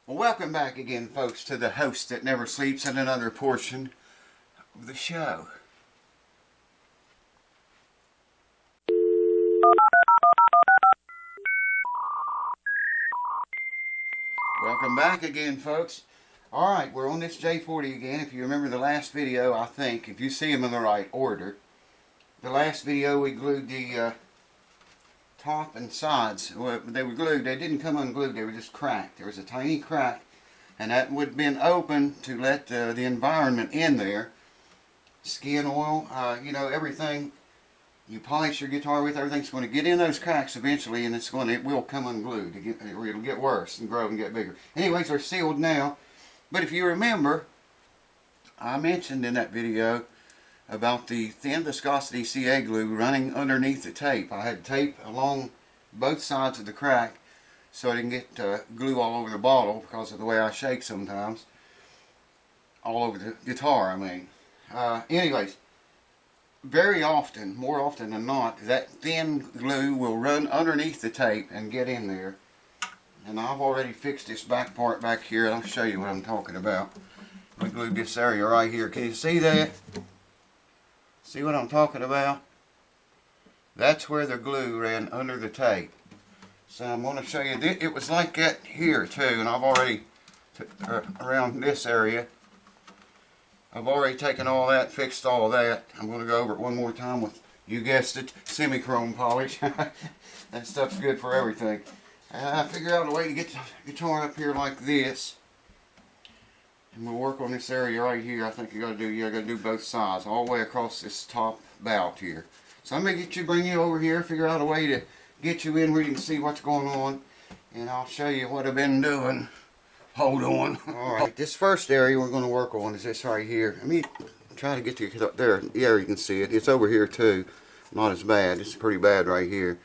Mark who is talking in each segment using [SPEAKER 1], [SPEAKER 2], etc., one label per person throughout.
[SPEAKER 1] Well, welcome back again, folks, to the host that never sleeps in another portion of the show. Welcome back again, folks. Alright, we're on this J40 again. If you remember the last video, I think, if you see them in the right order, the last video we glued the top and sides. Well, they were glued. They didn't come unglued. They were just cracked. There was a tiny crack, and that would have been open to let the environment in there. Skin oil, everything you polish your guitar with, everything's going to get in those cracks eventually, and it will come unglued, or it'll get worse and grow and get bigger. Anyways, they're sealed now. But if you remember, I mentioned in that video about the thin viscosity CA glue running underneath the tape. I had tape along both sides of the crack so I didn't get glue all over the bottle because of the way I shake sometimes. All over the guitar, I mean. Anyways, very often, more often than not, that thin glue will run underneath the tape and get in there. And I've already fixed this back part back here, and I'll show you what I'm talking about. We glued this area right here. Can you see that? See what I'm talking about? That's where the glue ran under the tape. So I'm going to show you, it was like that here too, and I've already, around this area, I've already taken all that, fixed all that. I'm going to go over it one more time with, you guessed it, semi-chrome polish. That stuff's good for everything. I figured out a way to get the guitar up here like this. And we'll work on this area right here. I think you gotta do both sides, all the way across this top bout here. So I'm gonna bring you over here, figure out a way to get you in where you can see what's going on, and I'll show you what I've been doing. Hold on. Alright, this first area we're gonna work on is this right here. Let me try to get to it up there. Yeah, you can see it. It's over here too. Not as bad. It's pretty bad right here.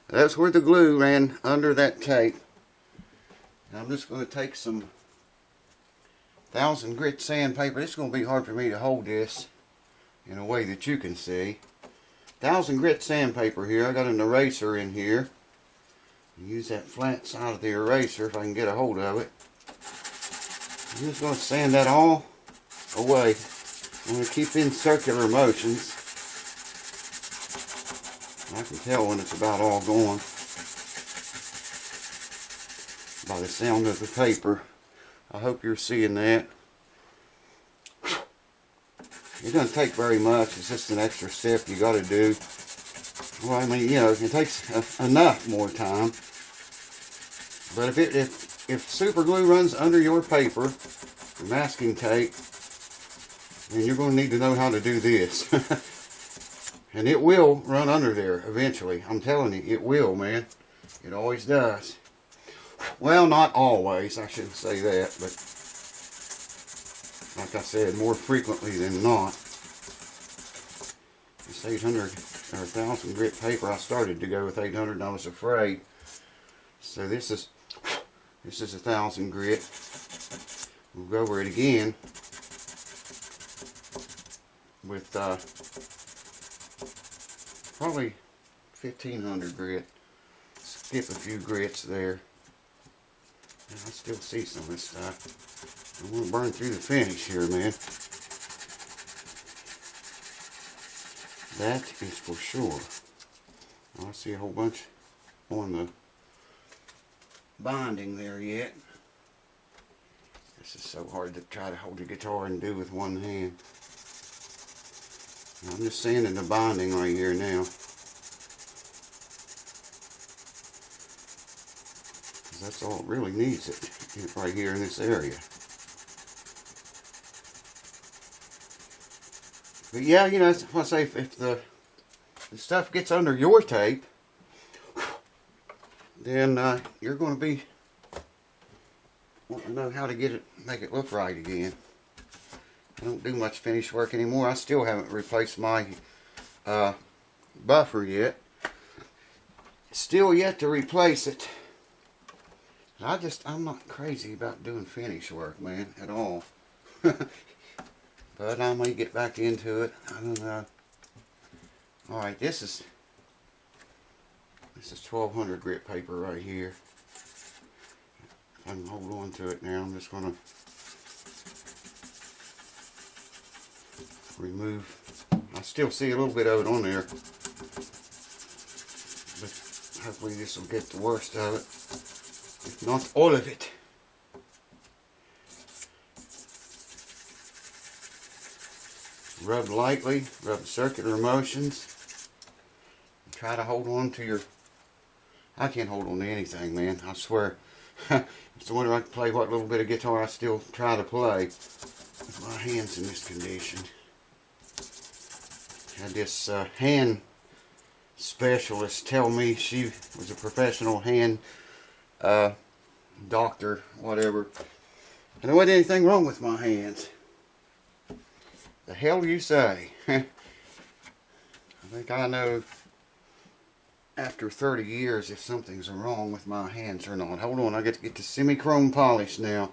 [SPEAKER 1] That's where the glue ran under that tape. And I'm just going to take some 1000 grit sandpaper. It's going to be hard for me to hold this in a way that you can see. 1000 grit sandpaper here. I got an eraser in here. Use that flat side of the eraser if I can get a hold of it. I'm just going to sand that all away. I'm going to keep in circular motions. I can tell when it's about all gone by the sound of the paper. I hope you're seeing that. It doesn't take very much. It's just an extra step you got to do. Well, I mean, it takes enough more time. But if super glue runs under your paper, the masking tape, then you're going to need to know how to do this. And it will run under there eventually. I'm telling you, it will, man. It always does. Well, not always. I shouldn't say that, but like I said, more frequently than not. This 800 or 1000 grit paper, I started to go with 800 and I was afraid. So this is 1000 grit. We'll go over it again with probably 1500 grit. Skip a few grits there. And I still see some of this stuff. I want to burn through the finish here, man. That is for sure. I see a whole bunch on the binding there yet. This is so hard to try to hold the guitar and do with one hand. I'm just sanding the binding right here now. That's all it really needs, it right here in this area. But yeah, that's what I say, if the stuff gets under your tape, then you're going to be wanting to know how to make it look right again. I don't do much finish work anymore. I still haven't replaced my buffer yet. Still yet to replace it. I'm not crazy about doing finish work, man, at all. But I may get back into it. I don't know. Alright, this is 1200 grit paper right here. I can hold on to it now. I'm just going to remove. I still see a little bit of it on there, but hopefully this will get the worst of it, if not all of it. Rub lightly, rub circular motions. Try to hold on to your... I can't hold on to anything, man. I swear. It's the wonder I can play what little bit of guitar I still try to play with my hands in this condition. Had this hand specialist tell me, she was a professional hand doctor, whatever, and there wasn't anything wrong with my hands. The hell you say? I think I know after 30 years if something's wrong with my hands or not. Hold on, I get to get the semi-chrome polish now.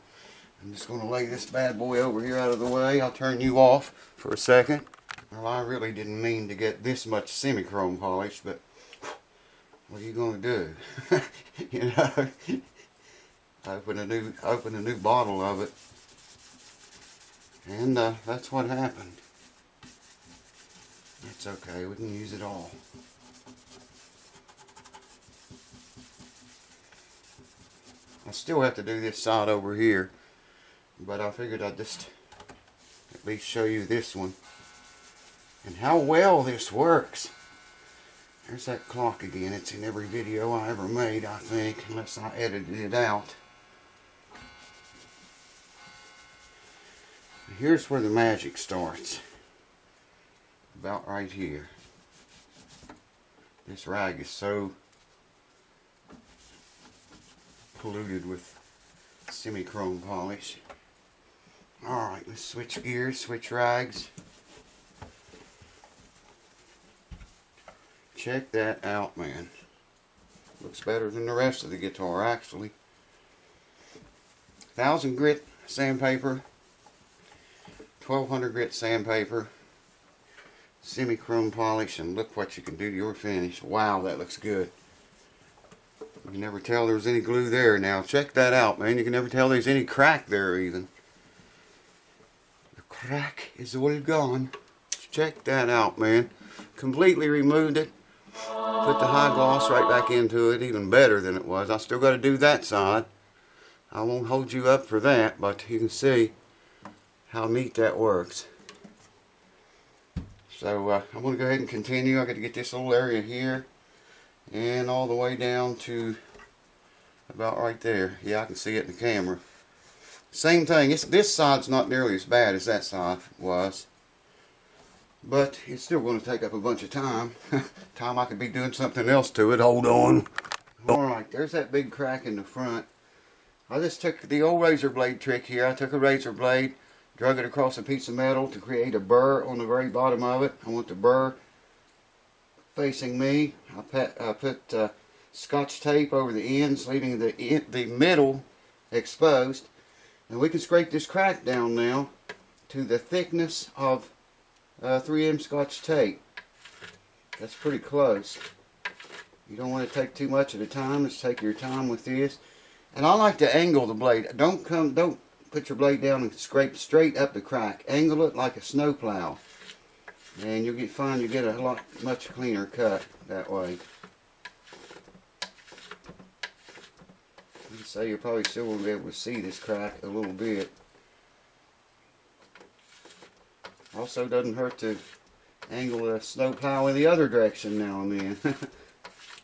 [SPEAKER 1] I'm just going to lay this bad boy over here out of the way. I'll turn you off for a second. Well, I really didn't mean to get this much semi-chrome polish, but what are you going to do? You know, open a new bottle of it, and that's what happened. That's okay. We can use it all. I still have to do this side over here, but I figured I'd just at least show you this one and how well this works. There's that clock again. It's in every video I ever made, I think, unless I edited it out. Here's where the magic starts. About right here. This rag is so polluted with semi-chrome polish. Alright, let's switch gears, switch rags. Check that out, man. Looks better than the rest of the guitar, actually. 1000 grit sandpaper, 1200 grit sandpaper, semi-chrome polish, and look what you can do to your finish. Wow, that looks good. You can never tell there's any glue there now. Check that out, man. You can never tell there's any crack there even. The crack is all gone. Check that out, man. Completely removed it. Put the high gloss right back into it, even better than it was. I still got to do that side. I won't hold you up for that, but you can see how neat that works. So I'm going to go ahead and continue. I got to get this little area here and all the way down to about right there. Yeah, I can see it in the camera. Same thing. This side's not nearly as bad as that side was, but it's still going to take up a bunch of time. Time I could be doing something else to it. Hold on. Alright, there's that big crack in the front. I just took the old razor blade trick here. I took a razor blade, drug it across a piece of metal to create a burr on the very bottom of it. I want the burr facing me. I put scotch tape over the ends, leaving the middle exposed. And we can scrape this crack down now to the thickness of 3M scotch tape. That's pretty close. You don't want to take too much at a time. Just take your time with this. And I like to angle the blade. Don't put your blade down and scrape straight up the crack. Angle it like a snowplow, and you'll find you get a much cleaner cut that way. You can say you're probably still going to be able to see this crack a little bit. Also, doesn't hurt to angle a snowplow in the other direction now and then.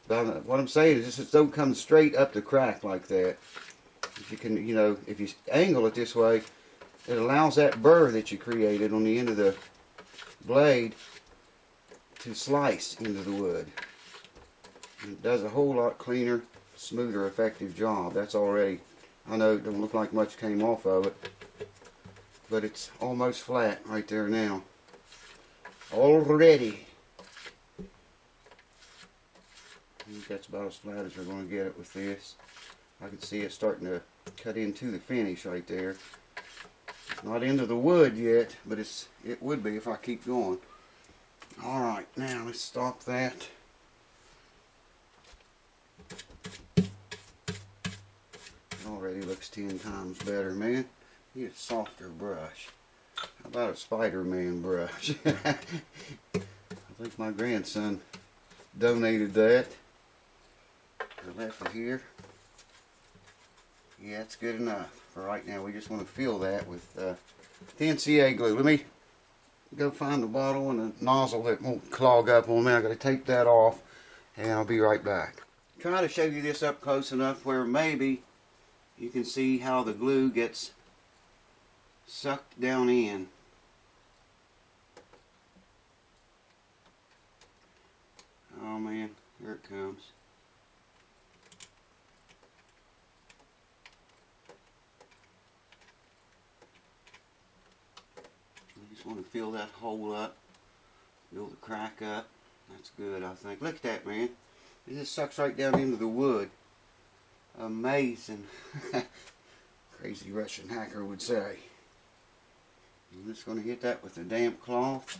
[SPEAKER 1] But what I'm saying is just don't come straight up the crack like that. If you can, you know, if you angle it this way, it allows that burr that you created on the end of the blade to slice into the wood. It does a whole lot cleaner, smoother, effective job. That's already, I know it don't look like much came off of it, but it's almost flat right there now. Already. I think that's about as flat as we're going to get it with this. I can see it starting to cut into the finish right there. It's not into the wood yet, but it would be if I keep going. Alright, now let's stop that. already looks 10 times better, man. Need a softer brush. How about a Spider-Man brush? I think my grandson donated that. I left it here. Yeah, it's good enough for right now. We just want to fill that with NCA glue. Let me go find the bottle and a nozzle that won't clog up on me. I got to take that off, and I'll be right back. Try to show you this up close enough where maybe you can see how the glue gets sucked down in. Oh man, here it comes. I just want to fill that hole up, fill the crack up. That's good, I think. Look at that, man. It just sucks right down into the wood. Amazing. Crazy Russian hacker would say. I'm just going to hit that with a damp cloth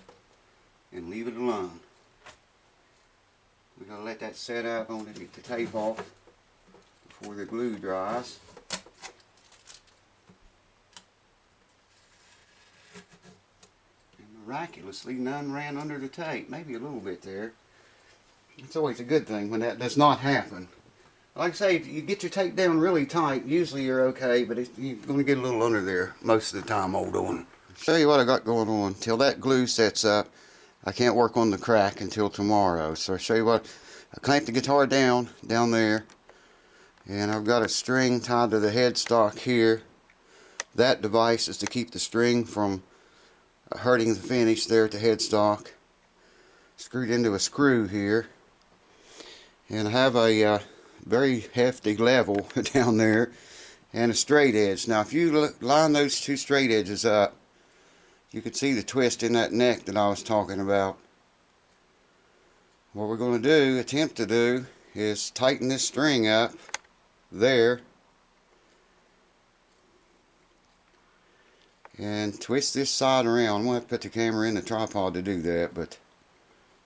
[SPEAKER 1] and leave it alone. We're going to let that set up. I want to get the tape off before the glue dries. And miraculously, none ran under the tape. Maybe a little bit there. It's always a good thing when that does not happen. Like I say, if you get your tape down really tight, usually you're okay, but you're going to get a little under there most of the time, old one. Show you what I got going on. Till that glue sets up, I can't work on the crack until tomorrow. So I'll show you what. I clamped the guitar down there, and I've got a string tied to the headstock here. That device is to keep the string from hurting the finish there at the headstock. Screwed into a screw here. And I have a very hefty level down there and a straight edge. Now if you line those two straight edges up, you can see the twist in that neck that I was talking about. What we're going to do, attempt to do, is tighten this string up there and twist this side around. I'm going to have to put the camera in the tripod to do that, but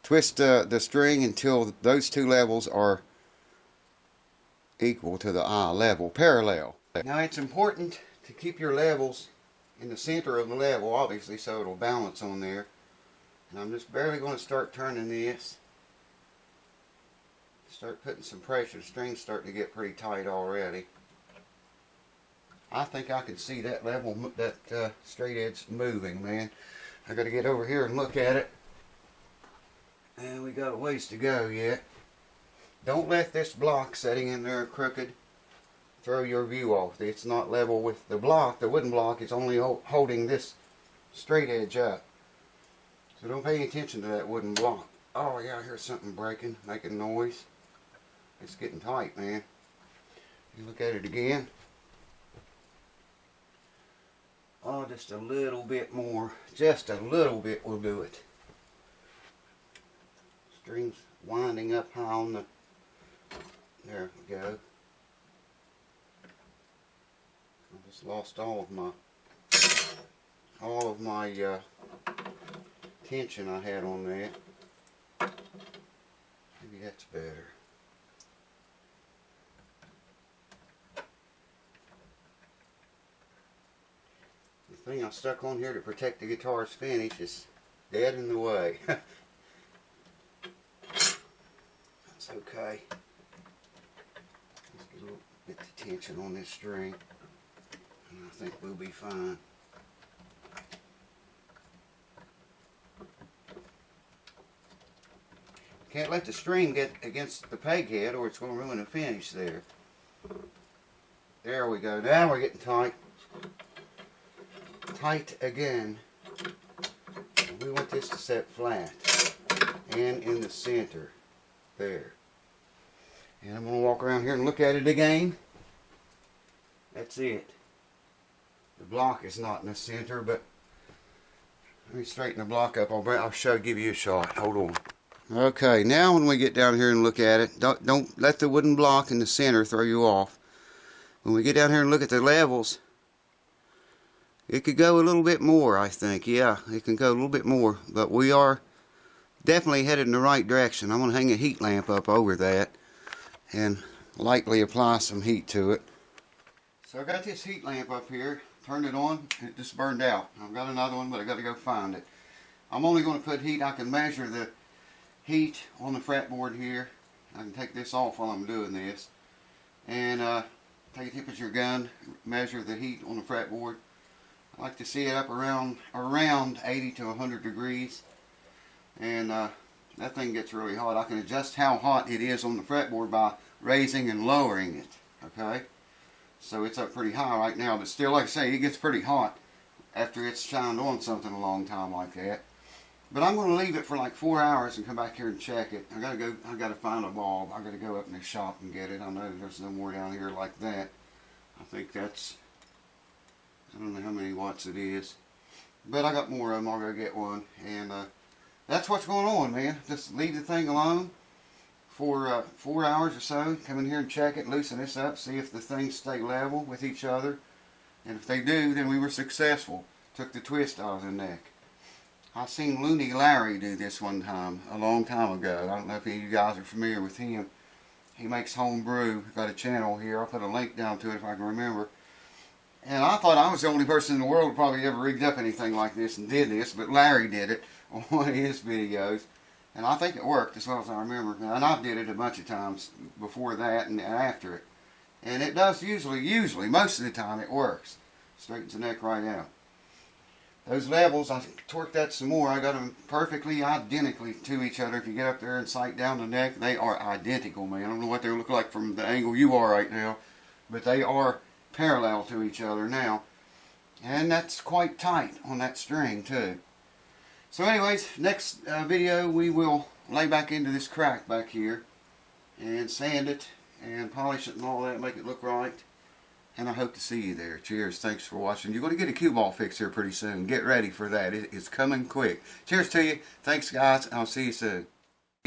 [SPEAKER 1] twist the string until those two levels are equal to the eye level, parallel. Now it's important to keep your levels in the center of the level, obviously, so it'll balance on there. And I'm just barely going to start turning this. Start putting some pressure. The string's starting to get pretty tight already. I think I can see that level, that straight edge moving, man. I got to get over here and look at it. And we got a ways to go yet. Don't let this block setting in there crooked throw your view off. It's not level with the block. The wooden block is only holding this straight edge up. So don't pay any attention to that wooden block. Oh yeah, I hear something breaking, making noise. It's getting tight, man. You look at it again. Oh, just a little bit more. Just a little bit will do it. String's winding up high on the... There we go. I just lost all of my tension I had on that. Maybe that's better. The thing I stuck on here to protect the guitar's finish is dead in the way. That's okay. Let's get a little bit of tension on this string, and I think we'll be fine. Can't let the string get against the peg head or it's going to ruin the finish there. There we go. Now we're getting tight. Tight again. We want this to set flat and in the center. There. And I'm going to walk around here and look at it again. That's it. The block is not in the center, but let me straighten the block up. I'll give you a shot. Hold on. Okay, now when we get down here and look at it, don't let the wooden block in the center throw you off. When we get down here and look at the levels, it could go a little bit more, I think. Yeah, it can go a little bit more, but we are definitely headed in the right direction. I'm going to hang a heat lamp up over that and lightly apply some heat to it. So I got this heat lamp up here, turned it on, and it just burned out. I've got another one, but I got to go find it. I'm only going to put heat. I can measure the heat on the fretboard here. I can take this off while I'm doing this, and take a temperature gun, measure the heat on the fretboard. I like to see it up around 80 to 100 degrees, and that thing gets really hot. I can adjust how hot it is on the fretboard by raising and lowering it. Okay, so it's up pretty high right now, but still, like I say, it gets pretty hot after it's shined on something a long time like that. But I'm going to leave it for like 4 hours and come back here and check it. I gotta find a bulb. I gotta go up in the shop and get it. I know there's no more down here like that. I think that's, I don't know how many watts it is, but I got more of them. I'll go get one, and that's what's going on, man. Just leave the thing alone for 4 hours or so. Come in here and check it, loosen this up, see if the things stay level with each other, and if they do, then we were successful. Took the twist out of the neck. I seen Looney Larry do this one time, a long time ago. I don't know if any of you guys are familiar with him. He makes home brew. Got a channel here. I'll put a link down to it if I can remember. And I thought I was the only person in the world who probably ever rigged up anything like this and did this, but Larry did it on one of his videos. And I think it worked as well as I remember. And I did it a bunch of times before that and after it. And it does usually, most of the time it works. Straightens the neck right out. Those levels, I torqued that some more. I got them perfectly identically to each other. If you get up there and sight down the neck, they are identical, man. I don't know what they look like from the angle you are right now, but they are parallel to each other now. And that's quite tight on that string too. So anyways, next video we will lay back into this crack back here and sand it and polish it and all that, make it look right. And I hope to see you there. Cheers. Thanks for watching. You're going to get a cue ball fix here pretty soon. Get ready for that. It is coming quick. Cheers to you. Thanks, guys. I'll see you soon.